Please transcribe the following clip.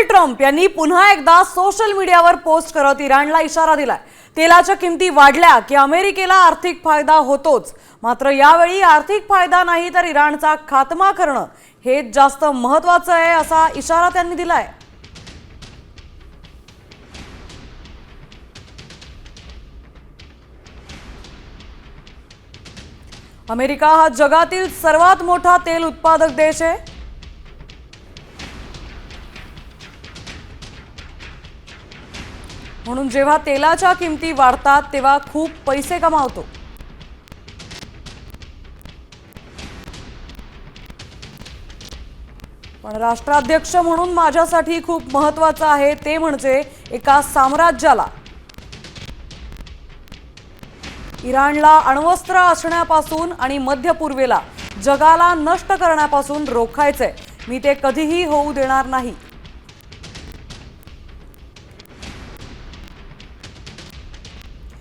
Donald Trump यांनी पुन्हा एकदा सोशल मीडियावर पोस्ट करत इराणला इशारा दिलाय। तेलाच्या किमती वाढल्या की अमेरिकेला आर्थिक फायदा होतोच, मात्र यावेळी आर्थिक फायदा नाही तर इराणचा खात्मा करणं हेच जास्त महत्त्वाचं आहे, असा इशारा त्यांनी दिलाय। अमेरिका हा जगातील सर्वात मोठा तेल उत्पादक देश आहे। म्हणून जेव्हा तेलाच्या किमती वाढतात तेव्हा खूप पैसे कमावतो। पण राष्ट्राध्यक्ष म्हणून माझ्यासाठी खूप महत्त्वाचं आहे ते म्हणजे एका साम्राज्याला, इराणला अण्वस्त्र असण्यापासून आणि मध्य पूर्वेला जगाला नष्ट करण्यापासून रोखायचंय। मी ते कधीही होऊ देणार नाही।